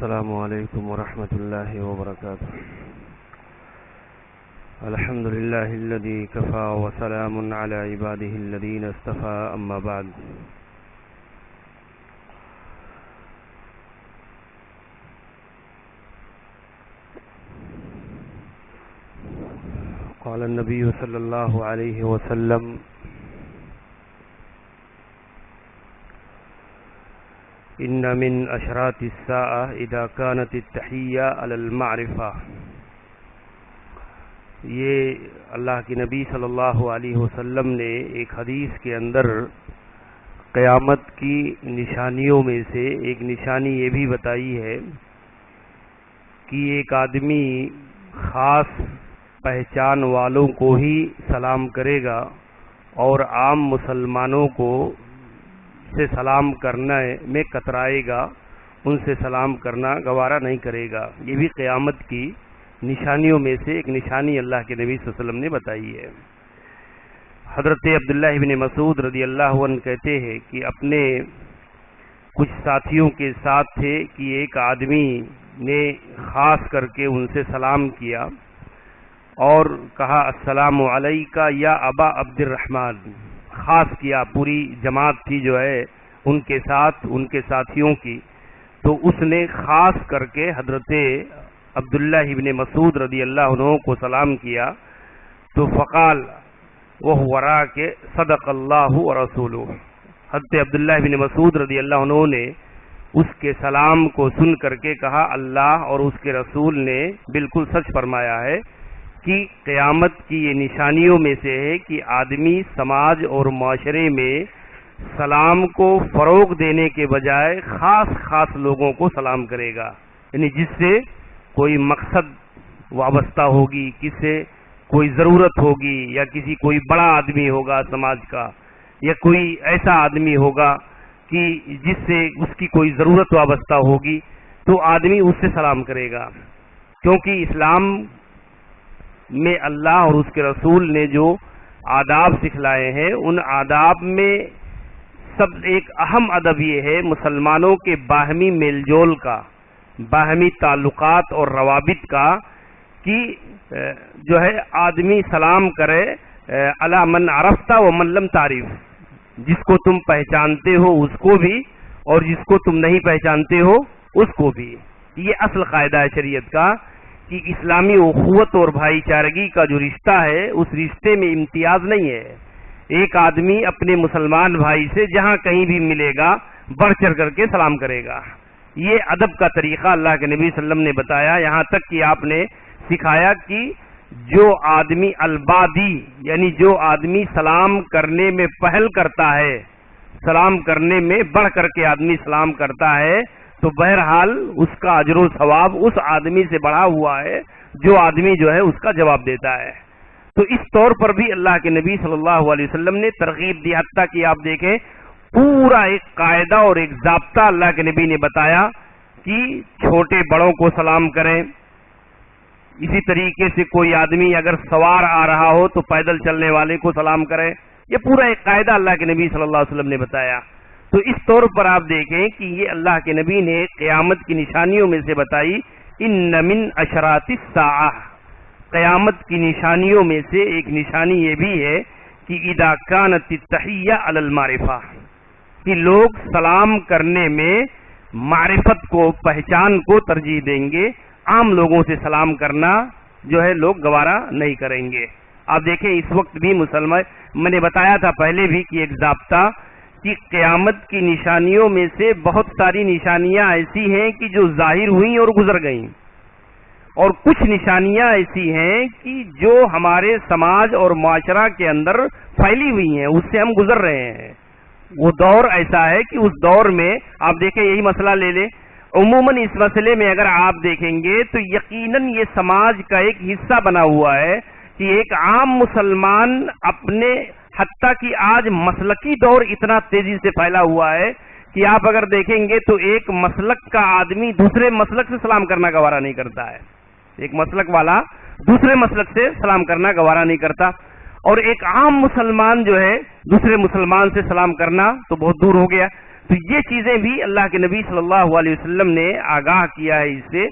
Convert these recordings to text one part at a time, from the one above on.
السلام علیکم ورحمۃ اللہ وبرکاتہ. الحمد للہ الذی کفا وسلام علی عباده الذین اصطفى. اما بعد. قال النبی صلی اللہ علیہ وسلم: ان من اشراط الساعة اذا كانت التحیہ علی المعرفہ. یہ اللہ کے نبی صلی اللہ علیہ وسلم نے ایک حدیث کے اندر قیامت کی نشانیوں میں سے ایک نشانی یہ بھی بتائی ہے کہ ایک آدمی خاص پہچان والوں کو ہی سلام کرے گا اور عام مسلمانوں کو سے سلام کرنا میں کترائے گا، ان سے سلام کرنا گوارا نہیں کرے گا. یہ بھی قیامت کی نشانیوں میں سے ایک نشانی اللہ کے نبی صلی اللہ علیہ وسلم نے بتائی ہے. حضرت عبداللہ بن مسعود رضی اللہ عنہ کہتے ہیں کہ اپنے کچھ ساتھیوں کے ساتھ تھے کہ ایک آدمی نے خاص کر کے ان سے سلام کیا اور کہا: السلام علیکہ یا ابا عبد الرحمن. خاص کیا، پوری جماعت تھی جو ہے ان کے ساتھ، ان کے ساتھیوں کی، تو اس نے خاص کر کے حضرت عبداللہ ابن مسعود رضی اللہ عنہ کو سلام کیا. تو فقال وہ ورا کے صدق اللہ ورسولہ. حضرت عبداللہ ابن مسعود رضی اللہ عنہ نے اس کے سلام کو سن کر کے کہا: اللہ اور اس کے رسول نے بالکل سچ فرمایا ہے کہ قیامت کی یہ نشانیوں میں سے ہے کہ آدمی سماج اور معاشرے میں سلام کو فروغ دینے کے بجائے خاص لوگوں کو سلام کرے گا، یعنی جس سے کوئی مقصد وابستہ ہوگی، کس سے کوئی ضرورت ہوگی، یا کوئی بڑا آدمی ہوگا سماج کا، یا کوئی ایسا آدمی ہوگا کہ جس سے اس کی کوئی ضرورت وابستہ ہوگی، تو آدمی اس سے سلام کرے گا. کیونکہ اسلام میں اللہ اور اس کے رسول نے جو آداب سکھلائے ہیں، ان آداب میں سب ایک اہم ادب یہ ہے مسلمانوں کے باہمی میل جول کا، باہمی تعلقات اور روابط کا، کہ جو ہے آدمی سلام کرے علی من عرفت و من لم تعرف. جس کو تم پہچانتے ہو اس کو بھی، اور جس کو تم نہیں پہچانتے ہو اس کو بھی. یہ اصل قاعدہ ہے شریعت کا کہ اسلامی اخوت اور بھائی چارگی کا جو رشتہ ہے اس رشتے میں امتیاز نہیں ہے. ایک آدمی اپنے مسلمان بھائی سے جہاں کہیں بھی ملے گا بڑھ چڑھ کر کے سلام کرے گا. یہ ادب کا طریقہ اللہ کے نبی صلی اللہ علیہ وسلم نے بتایا. یہاں تک کہ آپ نے سکھایا کہ جو آدمی البادی، یعنی جو آدمی سلام کرنے میں پہل کرتا ہے، سلام کرنے میں بڑھ کر کے آدمی سلام کرتا ہے، تو بہرحال اس کا اجر و ثواب اس آدمی سے بڑھا ہوا ہے جو آدمی جو ہے اس کا جواب دیتا ہے. تو اس طور پر بھی اللہ کے نبی صلی اللہ علیہ وسلم نے ترغیب دی. حتیٰ کہ آپ دیکھیں پورا ایک قاعدہ اور ایک ضابطہ اللہ کے نبی نے بتایا کہ چھوٹے بڑوں کو سلام کریں. اسی طریقے سے کوئی آدمی اگر سوار آ رہا ہو تو پیدل چلنے والے کو سلام کریں. یہ پورا ایک قاعدہ اللہ کے نبی صلی اللہ علیہ وسلم نے بتایا. تو اس طور پر آپ دیکھیں کہ یہ اللہ کے نبی نے قیامت کی نشانیوں میں سے بتائی. ان من اشراط الساعہ، قیامت کی نشانیوں میں سے ایک نشانی یہ بھی ہے کہ اذا کانت التحیہ علی المعرفہ، کہ لوگ سلام کرنے میں معرفت کو، پہچان کو ترجیح دیں گے. عام لوگوں سے سلام کرنا جو ہے لوگ گوارا نہیں کریں گے. آپ دیکھیں اس وقت بھی مسلمان، میں نے بتایا تھا پہلے بھی کہ ایک ضابطہ کہ قیامت کی نشانیوں میں سے بہت ساری نشانیاں ایسی ہیں کہ جو ظاہر ہوئیں اور گزر گئیں، اور کچھ نشانیاں ایسی ہیں کہ جو ہمارے سماج اور معاشرہ کے اندر پھیلی ہوئی ہیں، اس سے ہم گزر رہے ہیں. وہ دور ایسا ہے کہ اس دور میں آپ دیکھیں، یہی مسئلہ لے لیں. عموماً اس مسئلے میں اگر آپ دیکھیں گے تو یقیناً یہ سماج کا ایک حصہ بنا ہوا ہے کہ ایک عام مسلمان اپنے، حتیٰ کہ آج مسلکی دور اتنا تیزی سے پھیلا ہوا ہے کہ آپ اگر دیکھیں گے تو ایک مسلک کا آدمی دوسرے مسلک سے سلام کرنا گوارا نہیں کرتا ہے. ایک مسلک والا دوسرے مسلک سے سلام کرنا گوارا نہیں کرتا، اور ایک عام مسلمان جو ہے دوسرے مسلمان سے سلام کرنا تو بہت دور ہو گیا. تو یہ چیزیں بھی اللہ کے نبی صلی اللہ علیہ وسلم نے آگاہ کیا ہے اس سے،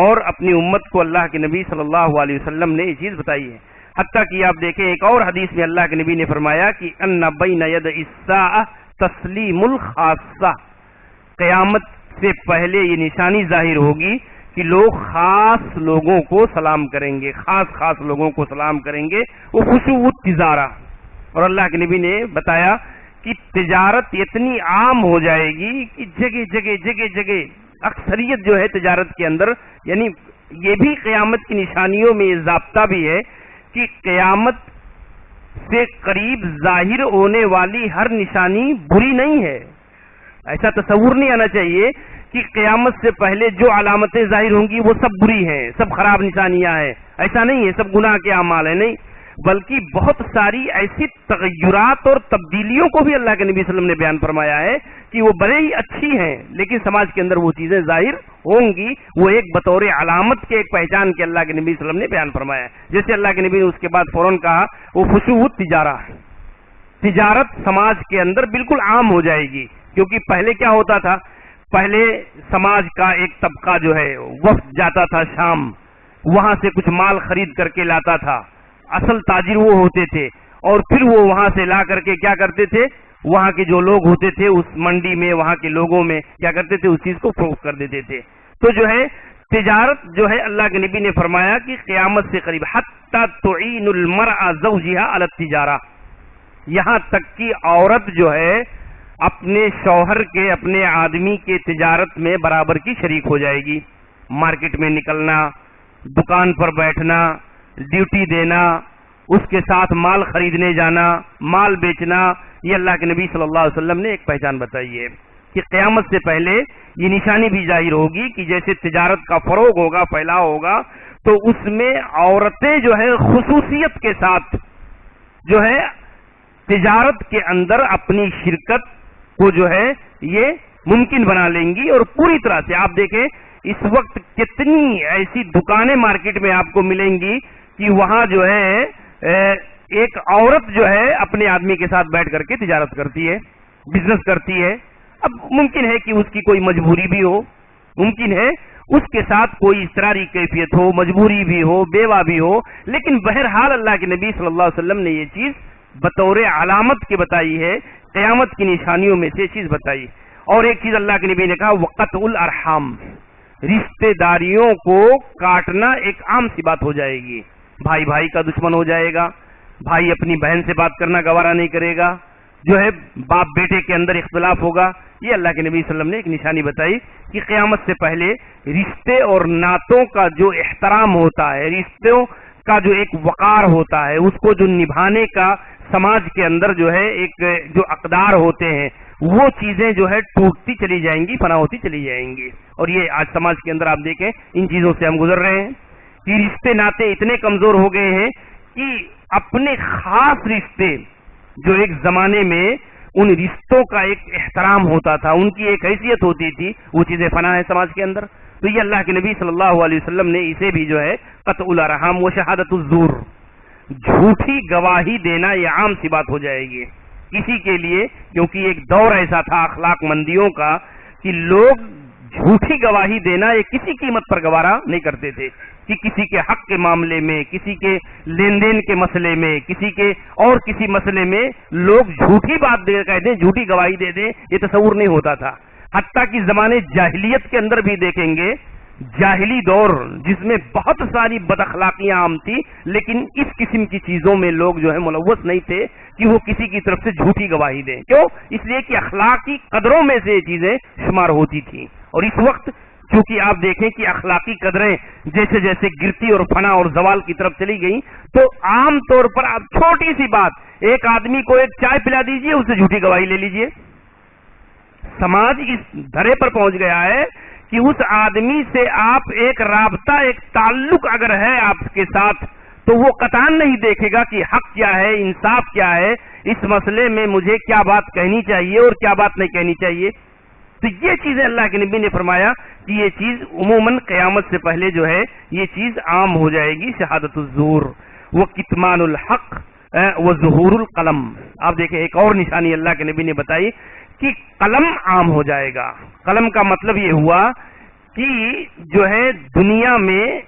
اور اپنی امت کو اللہ کے نبی صلی اللہ علیہ وسلم نے یہ چیز بتائی ہے. حتیٰ کہ آپ دیکھیں ایک اور حدیث میں اللہ کے نبی نے فرمایا کہ ان بین ید الساعہ تسلیم الخاصہ، قیامت سے پہلے یہ نشانی ظاہر ہوگی کہ لوگ خاص لوگوں کو سلام کریں گے، خاص لوگوں کو سلام کریں گے. وہ خشوع التجارہ، اور اللہ کے نبی نے بتایا کہ تجارت اتنی عام ہو جائے گی کہ جگہ جگہ اکثریت جو ہے تجارت کے اندر، یعنی یہ بھی قیامت کی نشانیوں میں یہ ضابطہ بھی ہے کہ قیامت سے قریب ظاہر ہونے والی ہر نشانی بری نہیں ہے. ایسا تصور نہیں آنا چاہیے کہ قیامت سے پہلے جو علامتیں ظاہر ہوں گی وہ سب بری ہیں، سب خراب نشانیاں ہیں. ایسا نہیں ہے، سب گناہ کے اعمال ہیں، نہیں، بلکہ بہت ساری ایسی تغیرات اور تبدیلیوں کو بھی اللہ کے نبی صلی اللہ علیہ وسلم نے بیان فرمایا ہے کہ وہ بڑے ہی اچھی ہیں، لیکن سماج کے اندر وہ چیزیں ظاہر ہوں گی. وہ ایک بطور علامت کے، ایک پہچان کے اللہ کے نبی صلی اللہ علیہ وسلم نے بیان فرمایا ہے. جیسے اللہ کے نبی نے اس کے بعد فوراً کہا وہ خشوع التجارہ، تجارت سماج کے اندر بالکل عام ہو جائے گی. کیونکہ پہلے کیا ہوتا تھا، پہلے سماج کا ایک طبقہ جو ہے وفد جاتا تھا شام، وہاں سے کچھ مال خرید کر کے لاتا تھا، اصل تاجر وہ ہوتے تھے، اور پھر وہ وہاں سے لا کر کے کیا کرتے تھے، وہاں کے جو لوگ ہوتے تھے اس منڈی میں، وہاں کے لوگوں میں کیا کرتے تھے، اس چیز کو فروخت کر دیتے تھے. تو جو ہے تجارت جو ہے اللہ کے نبی نے فرمایا کہ قیامت سے قریب حتی تعین المرأة زوجها علی التجارہ، یہاں تک کہ عورت جو ہے اپنے شوہر کے، اپنے آدمی کے تجارت میں برابر کی شریک ہو جائے گی. مارکیٹ میں نکلنا، دکان پر بیٹھنا، ڈیوٹی دینا، اس کے ساتھ مال خریدنے جانا، مال بیچنا، یہ اللہ کے نبی صلی اللہ علیہ وسلم نے ایک پہچان بتائی ہے کہ قیامت سے پہلے یہ نشانی بھی ظاہر ہوگی کہ جیسے تجارت کا فروغ ہوگا، پھیلاؤ ہوگا، تو اس میں عورتیں جو ہے خصوصیت کے ساتھ جو ہے تجارت کے اندر اپنی شرکت کو جو ہے یہ ممکن بنا لیں گی. اور پوری طرح سے آپ دیکھیں اس وقت کتنی ایسی دکانیں مارکیٹ میں آپ کو ملیں گی کہ وہاں جو ہے ایک عورت جو ہے اپنے آدمی کے ساتھ بیٹھ کر کے تجارت کرتی ہے، بزنس کرتی ہے. اب ممکن ہے کہ اس کی کوئی مجبوری بھی ہو، ممکن ہے اس کے ساتھ کوئی اضطراری کیفیت ہو، مجبوری بھی ہو، بیوہ بھی ہو، لیکن بہرحال اللہ کے نبی صلی اللہ علیہ وسلم نے یہ چیز بطور علامت کے بتائی ہے، قیامت کی نشانیوں میں سے چیز بتائی. اور ایک چیز اللہ کے نبی نے کہا وقطع الارحام، رشتے داریوں کو کاٹنا ایک عام سی بات ہو جائے گی. بھائی بھائی کا دشمن ہو جائے گا، بھائی اپنی بہن سے بات کرنا گوارا نہیں کرے گا، جو ہے باپ بیٹے کے اندر اختلاف ہوگا. یہ اللہ کے نبی صلی اللہ علیہ وسلم نے ایک نشانی بتائی کہ قیامت سے پہلے رشتے اور ناتوں کا جو احترام ہوتا ہے، رشتوں کا جو ایک وقار ہوتا ہے، اس کو جو نبھانے کا سماج کے اندر جو ہے ایک جو اقدار ہوتے ہیں، وہ چیزیں جو ہے ٹوٹتی چلی جائیں گی، فنا ہوتی چلی جائیں گی. اور یہ آج سماج کے اندر آپ دیکھیں ان چیزوں سے ہم گزر رہے ہیں کہ رشتے ناتے اتنے کمزور ہو گئے ہیں کہ اپنے خاص رشتے جو ایک زمانے میں ان رشتوں کا ایک احترام ہوتا تھا، ان کی ایک حیثیت ہوتی تھی، وہ چیزیں فنا ہے سماج کے اندر. تو یہ اللہ کے نبی صلی اللہ علیہ وسلم نے اسے بھی جو ہے قطع الارحام و شہادت الزور، جھوٹی گواہی دینا یہ عام سی بات ہو جائے گی کسی کے لیے. کیونکہ ایک دور ایسا تھا اخلاق مندیوں کا کہ لوگ جھوٹی گواہی دینا یہ کسی قیمت پر گوارا نہیں کرتے تھے کہ کسی کے حق کے معاملے میں، کسی کے لین دین کے مسئلے میں، کسی کے اور کسی مسئلے میں لوگ جھوٹی بات کہہ دیں، جھوٹی گواہی دے دیں، یہ تصور نہیں ہوتا تھا. حتیٰ کہ زمانے جاہلیت کے اندر بھی دیکھیں گے، جاہلی دور جس میں بہت ساری بد اخلاقیاں عام تھی، لیکن اس قسم کی چیزوں میں لوگ جو ہے ملوث نہیں تھے کہ وہ کسی کی طرف سے جھوٹی گواہی دیں. کیوں؟ اس لیے کہ اخلاقی قدروں میں سے یہ چیزیں شمار ہوتی تھیں. اور اس وقت چونکہ آپ دیکھیں کہ اخلاقی قدریں جیسے جیسے گرتی اور فنا اور زوال کی طرف چلی گئیں، تو عام طور پر آپ چھوٹی سی بات، ایک آدمی کو ایک چائے پلا دیجئے، اس سے جھوٹی گواہی لے لیجئے. سماج اس دھرے پر پہنچ گیا ہے کہ اس آدمی سے آپ ایک رابطہ، ایک تعلق اگر ہے آپ کے ساتھ، تو وہ قطعاً نہیں دیکھے گا کہ حق کیا ہے، انصاف کیا ہے، اس مسئلے میں مجھے کیا بات کہنی چاہیے اور کیا بات نہیں کہنی چاہیے. تو یہ چیزیں اللہ کے نبی نے فرمایا کہ یہ چیز عموماً قیامت سے پہلے جو ہے یہ چیز عام ہو جائے گی. شہادت الزور و کتمان الحق و ظہور القلم. آپ دیکھیں ایک اور نشانی اللہ کے نبی نے بتائی کہ قلم عام ہو جائے گا. قلم کا مطلب یہ ہوا کہ جو ہے دنیا میں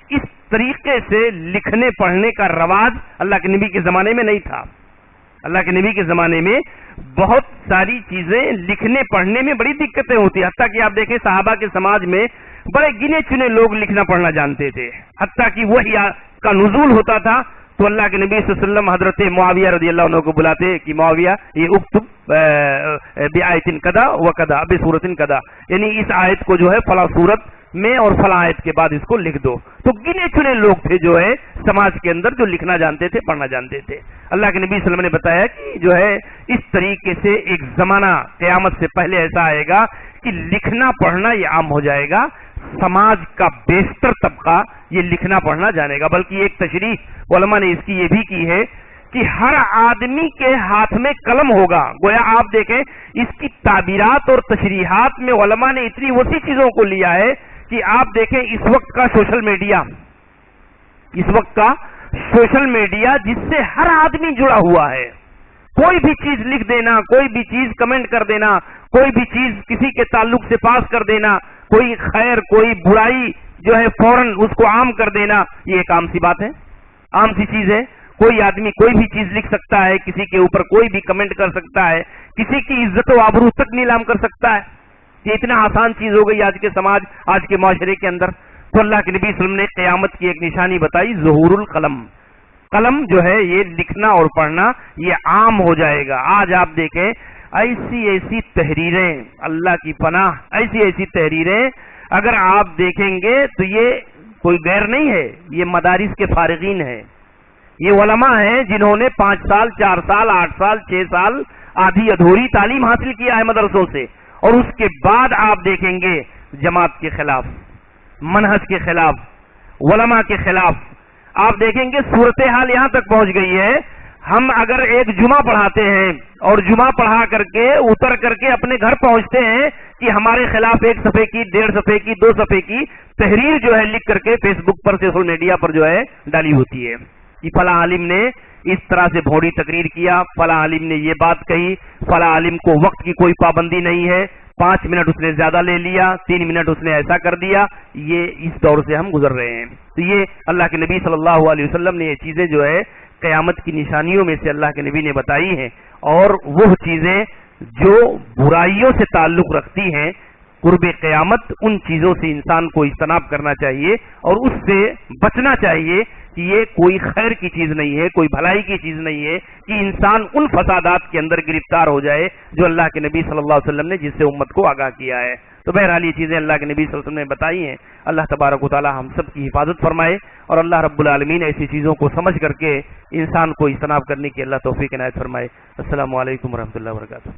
اس طریقے سے لکھنے پڑھنے کا رواج اللہ کے نبی کے زمانے میں نہیں تھا. اللہ کے نبی کے زمانے میں بہت ساری چیزیں لکھنے پڑھنے میں بڑی دقتیں ہوتی ہیں. حتیٰ کہ آپ دیکھیں صحابہ کے سماج میں بڑے گنے چنے لوگ لکھنا پڑھنا جانتے تھے. حتیٰ کہ وحی کا نزول ہوتا تھا تو اللہ کے نبی صلی اللہ علیہ وسلم حضرت معاویہ رضی اللہ عنہ کو بلاتے کہ معاویہ یہ اکتب بآیت کذا و کذا بسورۃ کذا، یعنی اس آیت کو جو ہے فلاں سورت میں اور فلاں آیت کے بعد اس کو لکھ دو. تو گنے چنے لوگ تھے جو ہے سماج کے اندر جو لکھنا جانتے تھے پڑھنا جانتے تھے. اللہ کے نبی صلی اللہ علیہ وسلم نے بتایا کہ جو ہے اس طریقے سے ایک زمانہ قیامت سے پہلے ایسا آئے گا کہ لکھنا پڑھنا یہ عام ہو جائے گا. سماج کا بیشتر طبقہ یہ لکھنا پڑھنا جانے گا. بلکہ ایک تشریح علماء نے اس کی یہ بھی کی ہے کہ ہر آدمی کے ہاتھ میں قلم ہوگا. گویا آپ دیکھیں اس کی تعبیرات اور تشریحات میں علماء نے اتنی وسیع چیزوں کو لیا ہے کہ آپ دیکھیں اس وقت کا سوشل میڈیا جس سے ہر آدمی جڑا ہوا ہے. کوئی بھی چیز لکھ دینا، کوئی بھی چیز کمنٹ کر دینا، کوئی بھی چیز کسی کے تعلق سے پاس کر دینا، کوئی خیر کوئی برائی جو ہے فوراً اس کو عام کر دینا، یہ ایک عام سی بات ہے، عام سی چیز ہے. کوئی آدمی کوئی بھی چیز لکھ سکتا ہے، کسی کے اوپر کوئی بھی کمنٹ کر سکتا ہے، کسی کی عزت و آبرو تک نیلام کر سکتا ہے. یہ اتنا آسان چیز ہو گئی آج کے سماج، آج کے معاشرے کے اندر. تو اللہ کے نبی صلی اللہ علیہ وسلم نے قیامت کی ایک نشانی بتائی، ظہور القلم. قلم جو ہے یہ لکھنا اور پڑھنا یہ عام ہو جائے گا. آج آپ دیکھیں ایسی تحریریں، اللہ کی پناہ، ایسی تحریریں اگر آپ دیکھیں گے تو یہ کوئی غیر نہیں ہے، یہ مدارس کے فارغین ہیں. یہ علماء ہیں جنہوں نے 5 سال 4 سال 8 سال 6 سال آدھی ادھوری تعلیم حاصل کیا ہے مدرسوں سے، اور اس کے بعد آپ دیکھیں گے جماعت کے خلاف، منہج کے خلاف، علماء کے خلاف. آپ دیکھیں گے صورتحال یہاں تک پہنچ گئی ہے، ہم اگر ایک جمعہ پڑھاتے ہیں اور جمعہ پڑھا کر کے اتر کر کے اپنے گھر پہنچتے ہیں کہ ہمارے خلاف 1 صفحے کی 1.5 صفحے کی 2 صفحے کی تحریر جو ہے لکھ کر کے فیس بک پر سوشل میڈیا پر جو ہے ڈالی ہوتی ہے کہ فلاں عالم نے اس طرح سے بھوڑی تقریر کیا، فلاں عالم نے یہ بات کہی، فلاں عالم کو وقت کی کوئی پابندی نہیں ہے، 5 منٹ اس نے زیادہ لے لیا، 3 منٹ اس نے ایسا کر دیا. یہ اس دور سے ہم گزر رہے ہیں. تو یہ اللہ کے نبی صلی اللہ علیہ وسلم نے یہ چیزیں جو ہے قیامت کی نشانیوں میں سے اللہ کے نبی نے بتائی ہیں. اور وہ چیزیں جو برائیوں سے تعلق رکھتی ہیں قرب قیامت، ان چیزوں سے انسان کو اجتناب کرنا چاہیے اور اس سے بچنا چاہیے کہ یہ کوئی خیر کی چیز نہیں ہے، کوئی بھلائی کی چیز نہیں ہے کہ انسان ان فسادات کے اندر گرفتار ہو جائے جو اللہ کے نبی صلی اللہ علیہ وسلم نے جس سے امت کو آگاہ کیا ہے. تو بہرحال یہ چیزیں اللہ کے نبی صلی اللہ علیہ وسلم نے بتائی ہیں. اللہ تبارک و تعالی ہم سب کی حفاظت فرمائے اور اللہ رب العالمین ایسی چیزوں کو سمجھ کر کے انسان کو اجتناب کرنے کی اللہ توفیق عنایت فرمائے. السلام علیکم ورحمۃ اللہ وبرکاتہ.